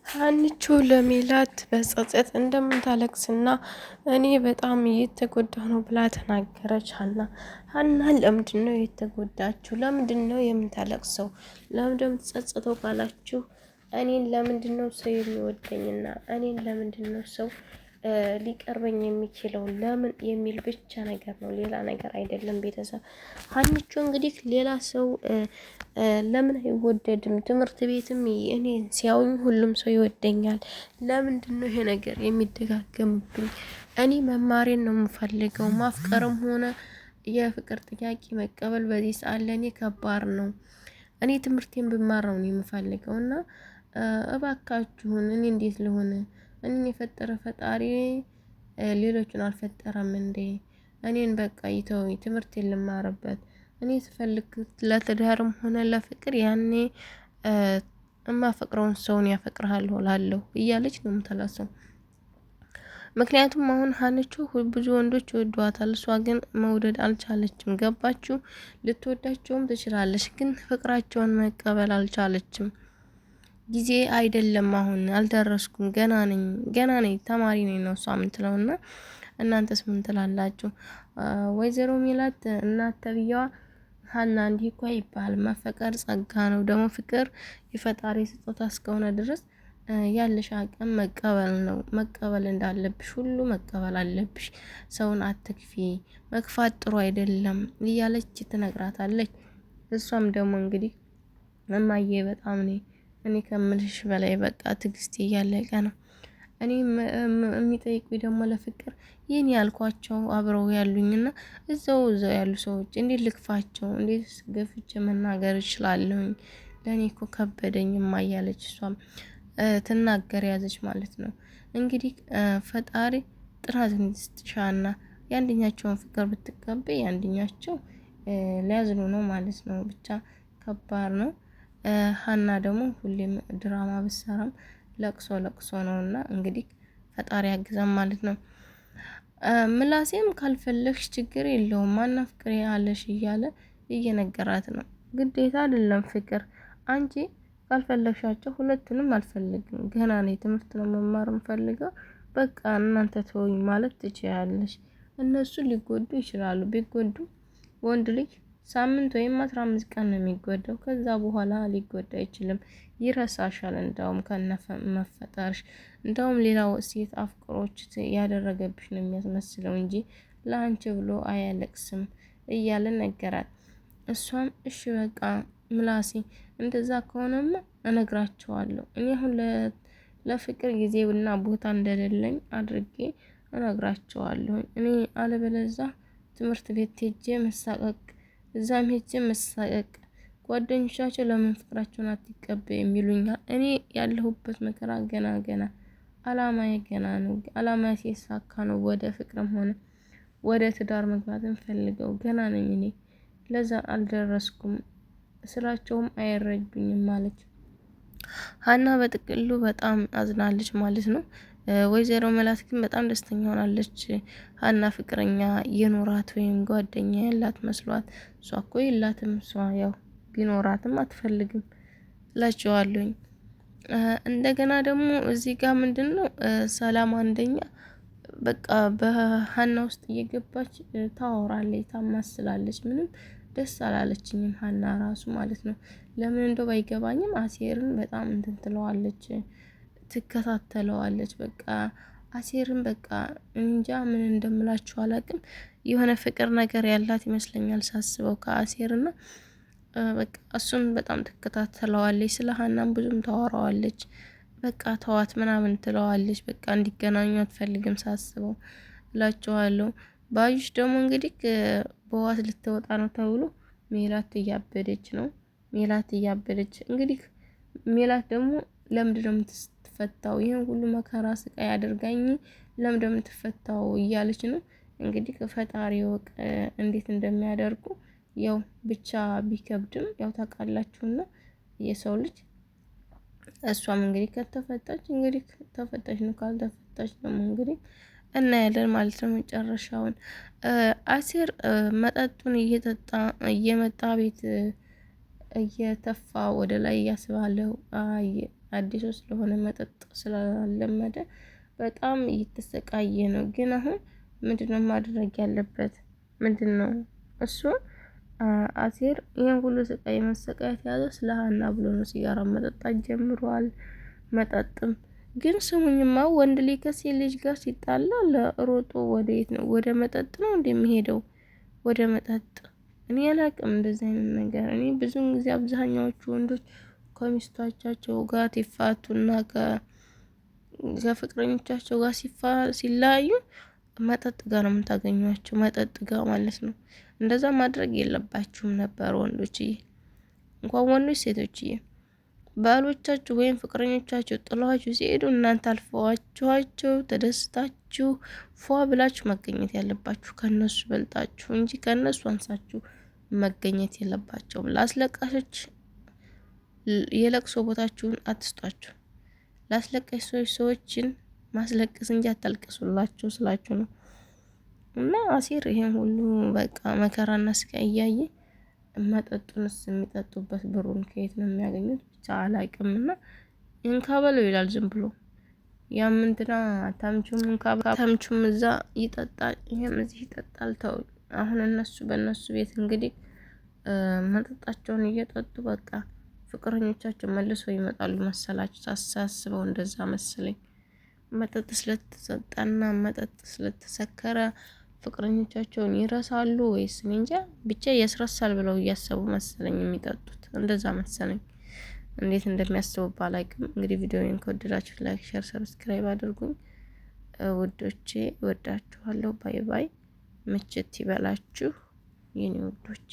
ሀኒቾ ለሜላት በጸጸት እንደምታለቅስና እኔ በጣም እየተጎዳሁ ነው ብላ ተናገረች። ሀና ለምንድን ነው የተጎዳችው? ለምንድን ነው የምታለቅሰው? ለምንድን ነው የምትጸጸተው ካላችሁ እኔን ለምንድን ነው ሰው የሚወደኝና እኔን ለምንድን ነው ሰው ሊቀርበኝ የሚችለው ለምን የሚል ብቻ ነገር ነው፣ ሌላ ነገር አይደለም። ቤተሰብ ሀኒቾ እንግዲህ ሌላ ሰው ለምን አይወደድም? ትምህርት ቤትም እኔ ሲያዩኝ ሁሉም ሰው ይወደኛል። ለምንድን ነው ይሄ ነገር የሚደጋገምብኝ? እኔ መማሬን ነው የምፈልገው። ማፍቀርም ሆነ የፍቅር ጥያቄ መቀበል በዚህ ሰዓት ለእኔ ከባድ ነው። እኔ ትምህርቴን ብማር ነው የምፈልገው እና እባካችሁን እኔ እንዴት ልሆን? እኔን የፈጠረ ፈጣሪ ሌሎቹን አልፈጠረም እንዴ? እኔን በቃ ይተውኝ፣ ትምህርቴን ልማርበት። እኔ ስፈልግ ለትዳርም ሆነ ለፍቅር ያኔ እማፈቅረውን ሰውን ያፈቅርሃለሁ እላለሁ እያለች ነው የምትላሰው። ምክንያቱም አሁን ሀኒቾ ብዙ ወንዶች ይወዷታል፣ እሷ ግን መውደድ አልቻለችም። ገባችሁ? ልትወዳቸውም ትችላለች፣ ግን ፍቅራቸውን መቀበል አልቻለችም። ጊዜ አይደለም፣ አሁን አልደረስኩም፣ ገና ነኝ ተማሪ ነኝ ነው እሷ የምትለውና እናንተስ ምን ትላላችሁ? ወይዘሮ ሜላት እናት ተብዬዋ ሀና እንዲህ እኮ ይባል መፈቀር ጸጋ ነው። ደግሞ ፍቅር የፈጣሪ ስጦታ እስከሆነ ድረስ ያለሽ አቅም መቀበል ነው። መቀበል እንዳለብሽ ሁሉ መቀበል አለብሽ። ሰውን አትክፊ፣ መክፋት ጥሩ አይደለም እያለች ትነግራታለች። እሷም ደግሞ እንግዲህ እማዬ በጣም እኔ ከምልሽ በላይ በቃ ትግስቴ እያለቀ ነው። እኔ የሚጠይቁኝ ደግሞ ለፍቅር ይህን ያልኳቸው አብረው ያሉኝና እዛው ያሉ ሰዎች እንዴት ልክፋቸው? እንዴት ገፍቼ መናገር እችላለሁኝ? ለእኔ እኮ ከበደኝ እያለች እሷም ትናገር ያዘች ማለት ነው። እንግዲህ ፈጣሪ ጥራት እንድትሻና የአንደኛቸውን ፍቅር ብትቀበይ የአንደኛቸው ሊያዝኑ ነው ማለት ነው። ብቻ ከባድ ነው። ሀና ደግሞ ሁሌም ድራማ ብትሰራም ለቅሶ ነውና እንግዲህ ፈጣሪ ያግዛም ማለት ነው። ምላሴም ካልፈለግሽ ችግር የለውም ማናፍቅሬ አለሽ እያለ እየነገራት ነው። ግዴታ አይደለም ፍቅር፣ አንቺ ካልፈለግሻቸው ሁለቱንም አልፈልግም፣ ገና ነው ትምህርት ነው መማር የምፈልገው፣ በቃ እናንተ ተወኝ ማለት ትችያለሽ። እነሱ ሊጎዱ ይችላሉ። ቢጎዱ ወንድ ልጅ ሳምንት ወይም 15 ቀን ነው የሚጎዳው። ከዛ በኋላ ሊጎዳ አይችልም። ይረሳሻል። እንደውም መፈጠርሽ እንደውም ሌላው ሴት አፍቅሮች ያደረገብሽ ነው የሚያስመስለው እንጂ ለአንቺ ብሎ አያለቅስም እያለ ነገራት። እሷም እሺ በቃ ምላሴ እንደዛ ከሆነማ እነግራቸዋለሁ። እኔ አሁን ለፍቅር ጊዜና ቦታ እንደሌለኝ አድርጌ እነግራቸዋለሁ። እኔ አለበለዛ ትምህርት ቤት ሄጄ መሳቀቅ፣ እዛም ሄጄ መሳቀቅ፣ ጓደኞቻቸው ለምን ፍቅራቸውን አትቀበይም ይሉኛል። እኔ ያለሁበት መከራ ገና አላማዬ ገና ነው። አላማዬ ሲሳካ ነው ወደ ፍቅርም ሆነ ወደ ትዳር መግባትን ፈልገው ገና ነኝ እኔ ለዛ አልደረስኩም። ስራቸውም አይረዱኝም ማለች ሀና በጥቅሉ በጣም አዝናለች ማለት ነው። ወይዘሮ መላት ግን በጣም ደስተኛ ሆናለች። ሀና ፍቅረኛ የኖራት ወይም ጓደኛ ያላት መስሏት፣ እሷ እኮ የላትም። እሷ ያው ቢኖራትም አትፈልግም እላቸዋለሁኝ። እንደገና ደግሞ እዚህ ጋር ምንድነው ሰላም አንደኛ በቃ በሀና ውስጥ እየገባች ታወራለች፣ ታማስላለች። ምንም ደስ አላለችኝም ሀና ራሱ ማለት ነው። ለምን እንደው ባይገባኝም አሴርን በጣም እንትን ትለዋለች፣ ትከታተለዋለች። በቃ አሴርን በቃ እንጃ ምን እንደምላችሁ አላውቅም። የሆነ ፍቅር ነገር ያላት ይመስለኛል ሳስበው ከአሴርና በቃ እሱን በጣም ትከታተለዋለች። ስለ ሀናም ብዙም ታወራዋለች። በቃ ተዋት ምናምን ትለዋለች። በቃ እንዲገናኙ አትፈልግም ሳስበው እላችኋለሁ። ባዩሽ ደግሞ እንግዲህ በዋስ ልትወጣ ነው ተብሎ ሜላት እያበደች ነው። ሜላት እያበደች እንግዲህ ሜላት ደግሞ ለምንድነው የምትፈታው? ይሄን ሁሉ መከራ ስቃይ አድርጋኝ ለምንድነው የምትፈታው እያለች ነው እንግዲህ። ፈጣሪ ወቅ እንዴት እንደሚያደርጉ ያው ብቻ ቢከብድም ያው ታውቃላችሁና የሰው ልጅ እሷም እንግዲህ ከተፈታች እንግዲህ ተፈታች ነው፣ ካልተፈታች ደግሞ እንግዲህ እናያለን ማለት ነው መጨረሻውን። አሴር መጠጡን እየጠጣ እየመጣ ቤት እየተፋ ወደ ላይ እያስባለው አዲሱ ስለሆነ መጠጥ ስላለመደ በጣም እየተሰቃየ ነው። ግን አሁን ምንድነው ማድረግ ያለበት? ምንድነው እሱ አሴር ይሄን ሁሉ ስቃይ መሰቃየት ያዘው ስለ ሀና ብሎ ነው። ሲጋራ መጠጣት ጀምሯል። መጠጥም ግን ስሙኝማ ወንድ ልጅ ከሴት ልጅ ጋር ሲጣላ ለሮጦ ወደ የት ነው? ወደ መጠጥ ነው እንደሚሄደው ወደ መጠጥ። እኔ አላቅም እንደዚህ አይነት ነገር። እኔ ብዙን ጊዜ አብዛኛዎቹ ወንዶች ከሚስቶቻቸው ጋር ሲፋቱና ከፍቅረኞቻቸው ጋር ሲለያዩ መጠጥ ጋር ነው የምታገኟቸው። መጠጥ ጋር ማለት ነው። እንደዛ ማድረግ የለባችሁም ነበር ወንዶችዬ፣ እንኳን ወንዶች ሴቶችዬ። ባሎቻችሁ ወይም ፍቅረኞቻችሁ ጥሏችሁ ሲሄዱ እናንተ አልፈዋችኋቸው ተደስታችሁ ፏ ብላችሁ መገኘት ያለባችሁ ከነሱ በልጣችሁ እንጂ ከነሱ አንሳችሁ መገኘት የለባቸውም። ለአስለቃሾች የለቅሶ ቦታችሁን አትስጧቸው። ለአስለቃሽ ሰዎችን ማስለቀስ እንጂ አታልቅሱላቸው ስላችሁ ነው። እና አሴር ይሄን ሁሉ በቃ መከራና ስቃይ እያየ መጠጡንስ የሚጠጡበት ብሩን ከየት ነው የሚያገኙት? ብቻ አላቅምና እንካበለው ይላል ዝም ብሎ። ያም እንትና ተምቹም እዛ ይጠጣል፣ ይሄም እዚህ ይጠጣል። ተው አሁን እነሱ በእነሱ ቤት እንግዲህ መጠጣቸውን እየጠጡ በቃ ፍቅረኞቻቸው መልሰው ይመጣሉ መሰላችሁ። ሳስበው እንደዛ መሰለኝ። መጠጥ ስለተሰጠና መጠጥ ስለተሰከረ ፍቅረኞቻቸውን ይረሳሉ ወይስ እኔ እንጃ። ብቻ ያስረሳል ብለው እያሰቡ መሰለኝ የሚጠጡት፣ እንደዛ መሰለኝ። እንዴት እንደሚያስቡ ባላቅም። እንግዲህ ቪዲዮውን ከወደዳችሁ ላይክ፣ ሼር፣ ሰብስክራይብ አድርጉኝ ውዶቼ። ወዳችኋለሁ። ባይ ባይ። ምችት ይበላችሁ የኔ ውዶች።